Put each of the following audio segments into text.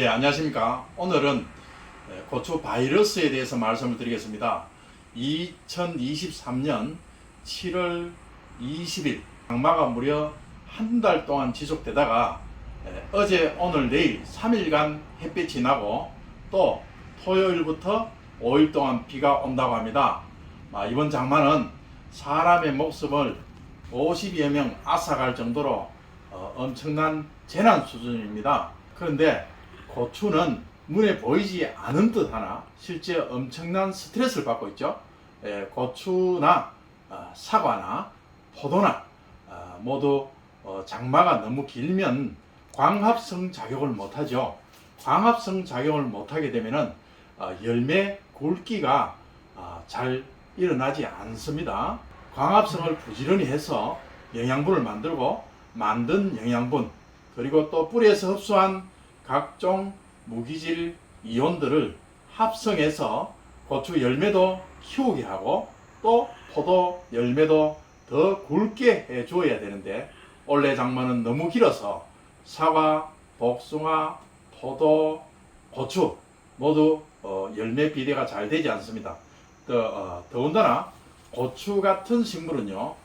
안녕하십니까. 오늘은 고추 바이러스에 대해서 말씀을 드리겠습니다. 2023년 7월 20일 장마가 무려 한 달 동안 지속되다가 어제 오늘 내일 3일간 햇빛이 나고 또 토요일부터 5일 동안 비가 온다고 합니다. 이번 장마는 사람의 목숨을 50여 명 앗아갈 정도로 엄청난 재난 수준입니다. 그런데 고추는 눈에 보이지 않은 듯 하나 실제 엄청난 스트레스를 받고 있죠. 고추나 사과나 포도나 모두 장마가 너무 길면 광합성 작용을 못하죠. 광합성 작용을 못하게 되면은 열매 굵기가 잘 일어나지 않습니다. 광합성을 부지런히 해서 영양분을 만들고 만든 영양분 그리고 또 뿌리에서 흡수한 각종 무기질 이온들을 합성해서 고추 열매도 키우게 하고 또 포도 열매도 더 굵게 해 주어야 되는데 올해 장마는 너무 길어서 사과, 복숭아, 포도, 고추 모두 열매 비대가 잘 되지 않습니다. 더군다나 고추 같은 식물은요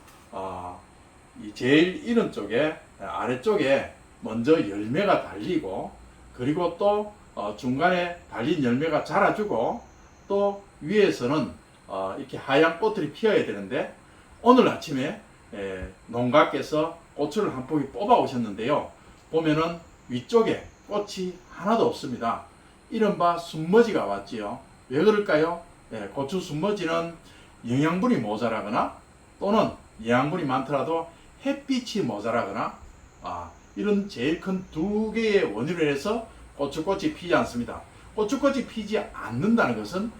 제일 이른 쪽에 아래쪽에 먼저 열매가 달리고 그리고 또 중간에 달린 열매가 자라주고 또 위에서는 이렇게 하얀 꽃들이 피어야 되는데 오늘 아침에 농가께서 고추를 한 포기 뽑아 오셨는데요. 보면은 위쪽에 꽃이 하나도 없습니다. 이른바 순머지가 왔지요. 왜 그럴까요? 고추 순머지는 영양분이 모자라거나 또는 영양분이 많더라도 햇빛이 모자라거나 이런 제일 큰 두 개의 원인으로 해서 고추꽃이 피지 않습니다. 고추꽃이 피지 않는다는 것은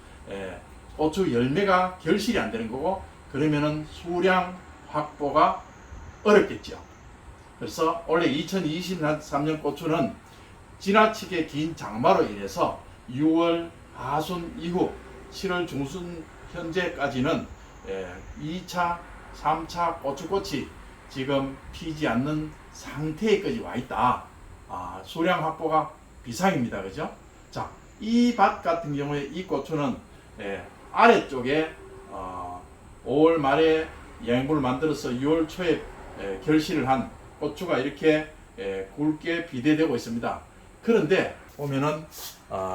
고추 열매가 결실이 안 되는 거고 그러면은 수량 확보가 어렵겠죠. 그래서 올해 2023년 고추는 지나치게 긴 장마로 인해서 6월 하순 이후 7월 중순 현재까지는 2차, 3차 고추꽃이 지금 피지 않는 상태에까지 와 있다. 수량 확보가 비상입니다. 그죠? 자, 이 밭 같은 경우에 이 고추는 아래쪽에 5월 말에 영양분을 만들어서 6월 초에 결실을 한 고추가 이렇게 굵게 비대되고 있습니다. 그런데 보면은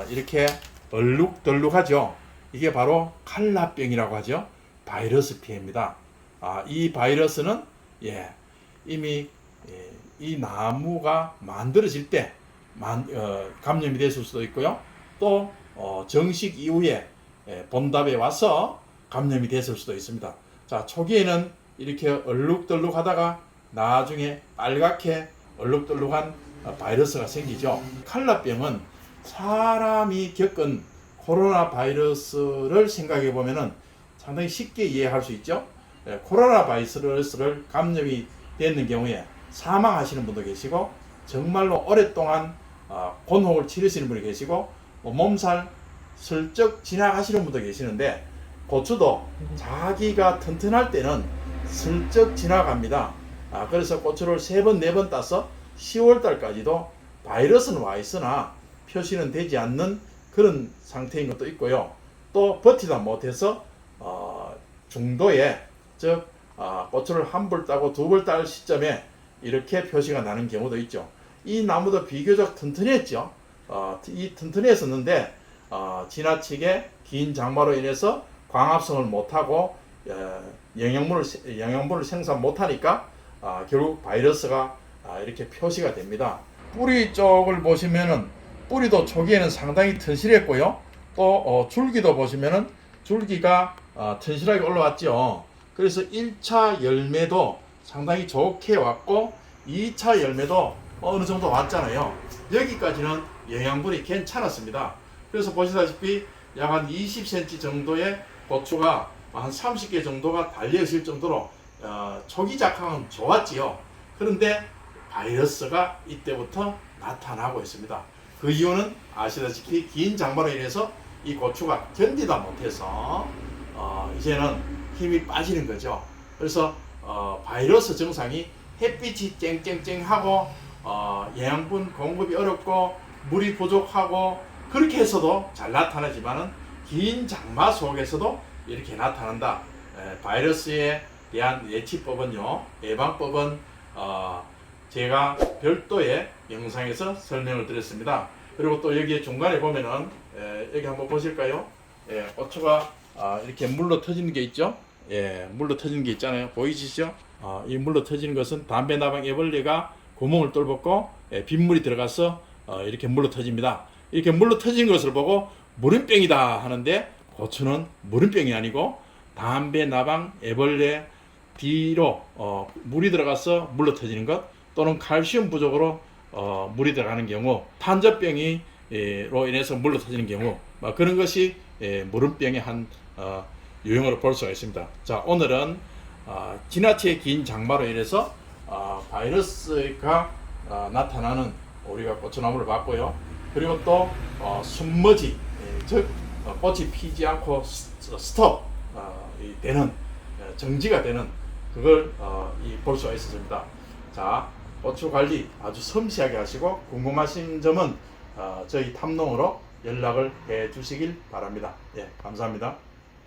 이렇게 얼룩덜룩하죠. 이게 바로 칼라병이라고 하죠. 바이러스 피해입니다. 이 바이러스는 이미 이 나무가 만들어질 때 감염이 됐을 수도 있고요. 또 정식 이후에 봄답에 와서 감염이 됐을 수도 있습니다. 자, 초기에는 이렇게 얼룩덜룩 하다가 나중에 빨갛게 얼룩덜룩한 바이러스가 생기죠. 칼라병은 사람이 겪은 코로나 바이러스를 생각해 보면은 상당히 쉽게 이해할 수 있죠. 코로나 바이러스를 감염이 되는 경우에 사망하시는 분도 계시고 정말로 오랫동안 곤혹을 치르시는 분이 계시고 몸살 슬쩍 지나가시는 분도 계시는데 고추도 자기가 튼튼할 때는 슬쩍 지나갑니다. 그래서 고추를 3번, 4번 따서 10월달까지도 바이러스는 와 있으나 표시는 되지 않는 그런 상태인 것도 있고요. 또 버티다 못해서 중도에 즉 고추를 한 벌 따고 2벌 딸 시점에 이렇게 표시가 나는 경우도 있죠. 이 나무도 비교적 튼튼했죠. 이 튼튼했었는데 지나치게 긴 장마로 인해서 광합성을 못하고 영양분을 생산 못하니까 결국 바이러스가 이렇게 표시가 됩니다. 뿌리 쪽을 보시면은 뿌리도 초기에는 상당히 튼실했고요. 또 줄기도 보시면은 줄기가 튼실하게 올라왔죠. 그래서 1차 열매도 상당히 좋게 왔고 2차 열매도 어느 정도 왔잖아요. 여기까지는 영양분이 괜찮았습니다. 그래서 보시다시피 약 한 20cm 정도의 고추가 한 30개 정도가 달려있을 정도로 초기 작황은 좋았지요. 그런데 바이러스가 이때부터 나타나고 있습니다. 그 이유는 아시다시피 긴 장마로 인해서 이 고추가 견디다 못해서 이제는 힘이 빠지는 거죠. 그래서 바이러스 증상이 햇빛이 쨍쨍쨍하고 영양분 공급이 어렵고 물이 부족하고 그렇게 해서도 잘 나타나지만은 긴 장마 속에서도 이렇게 나타난다. 바이러스에 대한 예치법은요, 예방법은 제가 별도의 영상에서 설명을 드렸습니다. 그리고 또 여기 중간에 보면은 여기 한번 보실까요? 고추가 이렇게 물로 터지는 게 있죠? 물로 터지는 게 있잖아요. 보이시죠? 이 물로 터지는 것은 담배 나방 애벌레가 구멍을 뚫고 빗물이 들어가서 이렇게 물로 터집니다. 이렇게 물로 터지는 것을 보고 물음병이다 하는데, 고추는 물음병이 아니고 담배 나방 애벌레 뒤로 물이 들어가서 물로 터지는 것, 또는 칼슘 부족으로 물이 들어가는 경우, 탄저병이로 인해서 물로 터지는 경우, 그런 것이 물음병의 한 유형으로 볼 수가 있습니다. 자, 오늘은 지나치게 긴 장마로 인해서 바이러스가 나타나는 우리가 고추나무를 봤고요. 그리고 또 순머지, 즉 꽃이 피지 않고 스톱 되는, 정지가 되는 그걸 볼 수가 있었습니다. 자, 고추 관리 아주 섬세하게 하시고, 궁금하신 점은 저희 탐농으로 연락을 해 주시길 바랍니다. 감사합니다.